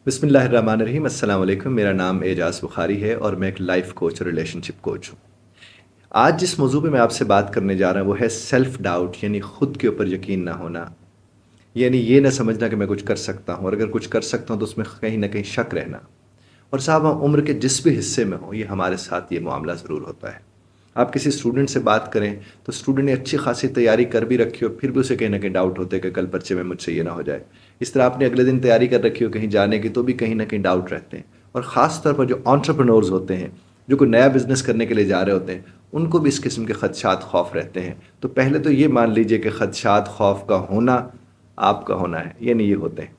बिस्मिल्लाहिर्रहमानिर्रहीम। अस्सलाम वालेकुम। मेरा नाम एजाज़ बुखारी है और मैं एक लाइफ कोच और रिलेशनशिप कोच हूँ। आज जिस मौजू पे मैं आपसे बात करने जा रहा हूँ वो है सेल्फ डाउट, यानी खुद के ऊपर यकीन ना होना। यानी ये ना समझना कि मैं कुछ कर सकता हूँ, और अगर कुछ कर सकता हूँ तो उसमें कहीं ना कहीं शक रहना। और साहब, हम उम्र के जिस भी हिस्से में हों, ये हमारे साथ ये मामला ज़रूर होता है। आप किसी स्टूडेंट से बात करें तो स्टूडेंट ने अच्छी खासी तैयारी कर भी रखी हो, फिर भी उसे कहीं ना कहीं डाउट होते हैं कि कल पर्चे में मुझसे ये ना हो जाए। इस तरह आपने अगले दिन तैयारी कर रखी हो कहीं जाने की, तो भी कहीं ना कहीं डाउट रहते हैं। और ख़ास तौर पर जो एंटरप्रेन्योर्स होते हैं, जो कोई नया बिजनेस करने के लिए जा रहे होते हैं, उनको भी इस किस्म के खदशात खौफ रहते हैं। तो पहले तो ये मान लीजिए कि खदशात खौफ का होना आपका होना है, ये नहीं ये होते हैं।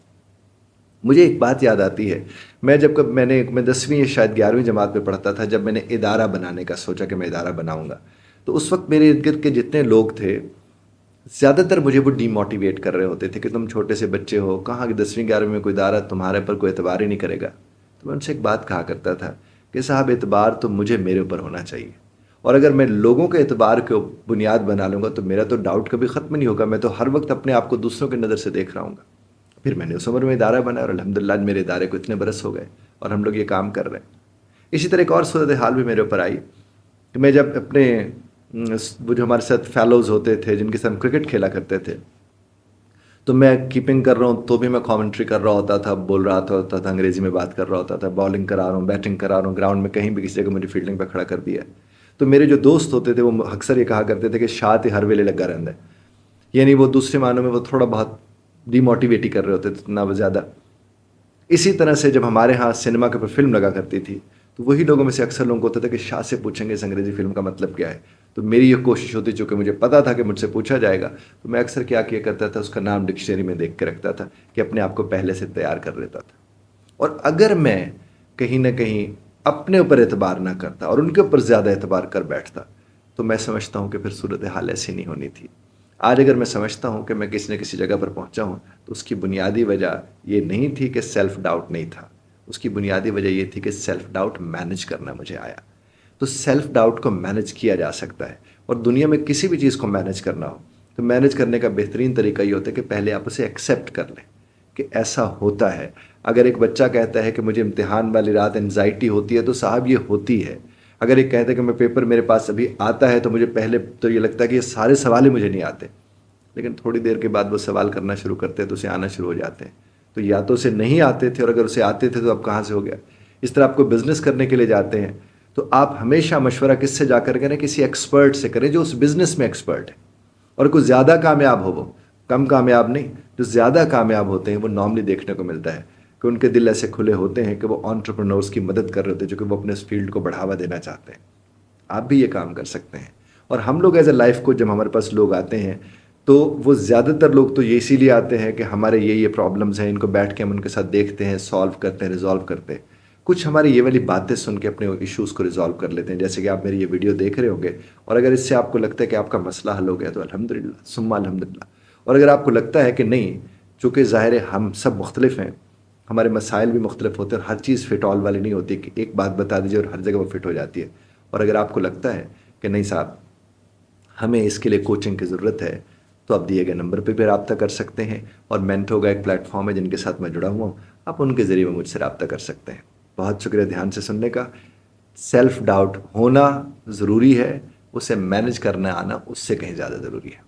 मुझे एक बात याद आती है। मैं 10वीं या शायद 11वीं जमात में पढ़ता था, जब मैंने इदारा बनाने का सोचा कि मैं इदारा बनाऊंगा। तो उस वक्त मेरे इर्द गिर्द के जितने लोग थे, ज़्यादातर मुझे वो डीमोटिवेट कर रहे होते थे कि तुम छोटे से बच्चे हो, कहाँ कि 10वीं 11वीं में कोई इदारा तुम्हारे पर कोई एतबार ही नहीं करेगा। तो मैं उनसे एक बात कहा करता था कि साहब, एतबार तो मुझे मेरे ऊपर होना चाहिए। और अगर मैं लोगों के एतबार को बुनियाद बना लूँगा तो मेरा तो डाउट कभी ख़त्म नहीं होगा। मैं तो हर वक्त अपने आप को दूसरों की नज़र से देख रहा हूँ। फिर मैंने उस उम्र में इदारा बनाया और अल्हम्दुलिल्लाह मेरे इदारे को इतने बरस हो गए और हम लोग ये काम कर रहे हैं। इसी तरह एक और सूरत हाल भी मेरे ऊपर आई कि मैं जब अपने वो जो हमारे साथ फेलोज़ होते थे जिनके साथ हम क्रिकेट खेला करते थे, तो मैं कीपिंग कर रहा हूँ तो भी मैं कमेंट्री कर रहा होता था, बोल रहा था होता था, अंग्रेज़ी में बात कर रहा होता था, बॉलिंग करा रहा हूँ, बैटिंग करा रहा हूँ, ग्राउंड में कहीं भी किसी जगह मुझे फील्डिंग पे खड़ा कर दिया है। तो मेरे जो दोस्त होते थे वो अक्सर ये कहा करते थे कि शाह ते हर वेले लगा रहता है। यानी वो दूसरे मानों में वो थोड़ा बहुत डीमोटिवेट ही कर रहे होते थे, ना ज़्यादा। इसी तरह से जब हमारे यहाँ सिनेमा के ऊपर फिल्म लगा करती थी, तो वही लोगों में से अक्सर लोगों को होता था कि शाह से पूछेंगे इस अंग्रेज़ी फिल्म का मतलब क्या है। तो मेरी ये कोशिश होती, चूँकि मुझे पता था कि मुझसे पूछा जाएगा, तो मैं अक्सर क्या किया करता था, उसका नाम डिक्शनरी में देख के रखता था कि अपने आप को पहले से तैयार कर लेता था। और अगर मैं कहीं न कहीं अपने ऊपर एतबार ना करता और उनके ऊपर ज़्यादा एतबार कर बैठता, तो मैं समझता हूँ कि फिर सूरत हाल ऐसी नहीं होनी थी। आज अगर मैं समझता हूँ कि मैं किसी न किसी जगह पर पहुँचा हूँ, तो उसकी बुनियादी वजह ये नहीं थी कि सेल्फ डाउट नहीं था। उसकी बुनियादी वजह ये थी कि सेल्फ डाउट मैनेज करना मुझे आया। तो सेल्फ डाउट को मैनेज किया जा सकता है। और दुनिया में किसी भी चीज़ को मैनेज करना हो, तो मैनेज करने का बेहतरीन तरीका ये होता है कि पहले आप उसे एक्सेप्ट कर लें कि ऐसा होता है। अगर एक बच्चा कहता है कि मुझे इम्तिहान वाली रात एंजाइटी होती है, तो साहब ये होती है। अगर एक कहता है कि मैं पेपर मेरे पास अभी आता है, तो मुझे पहले तो ये लगता है कि ये सारे सवाल ही मुझे नहीं आते, लेकिन थोड़ी देर के बाद वो सवाल करना शुरू करते हैं तो उसे आना शुरू हो जाते हैं। तो या तो उसे नहीं आते थे, और अगर उसे आते थे तो अब कहाँ से हो गया। इस तरह आपको बिज़नेस करने के लिए जाते हैं, तो आप हमेशा मशवरा किससे जाकर करें, किसी एक्सपर्ट से करें जो उस बिज़नेस में एक्सपर्ट है। और कुछ ज़्यादा कामयाब हो, वो कम कामयाब नहीं, जो ज़्यादा कामयाब होते हैं वो नॉर्मली देखने को मिलता है कि उनके दिल ऐसे खुले होते हैं कि वो एंटरप्रेन्योर्स की मदद कर रहे होते हैं, जो कि वो अपने इस फील्ड को बढ़ावा देना चाहते हैं। आप भी ये काम कर सकते हैं। और हम लोग एज ए लाइफ कोच, जब हमारे पास लोग आते हैं, तो वो ज़्यादातर लोग तो ये इसीलिए आते हैं कि हमारे ये प्रॉब्लम्स हैं, इनको बैठ के हम उनके साथ देखते हैं, सॉल्व करते हैं, रिजॉल्व करते हैं। कुछ हमारी ये वाली बातें सुन के अपने इश्यूज़ को रिजॉल्व कर लेते हैं, जैसे कि आप मेरी ये वीडियो देख रहे होंगे, और अगर इससे आपको लगता है कि आपका मसला हल हो गया तो अल्हम्दुलिल्लाह सुम्मा अल्हम्दुलिल्लाह। और अगर आपको लगता है कि नहीं, चूँकि ज़ाहिर है हम सब मुख्तलिफ हैं, हमारे मसाइल भी मुख्तलिफ होते हैं, और हर चीज़ फिट ऑल वाली नहीं होती कि एक बात बता दीजिए और हर जगह वो फिट हो जाती है। और अगर आपको लगता है कि नहीं साहब, हमें इसके लिए कोचिंग की ज़रूरत है, तो आप दिए गए नंबर पे भी रब्ता कर सकते हैं। और मेंटो का एक प्लेटफॉर्म है जिनके साथ मैं जुड़ा हुआ हूँ, आप उनके ज़रिए मुझसे रब्ता कर सकते हैं। बहुत शुक्रिया ध्यान से सुनने का। सेल्फ डाउट होना ज़रूरी है, उसे मैनेज करना आना उससे कहीं ज़्यादा ज़रूरी है।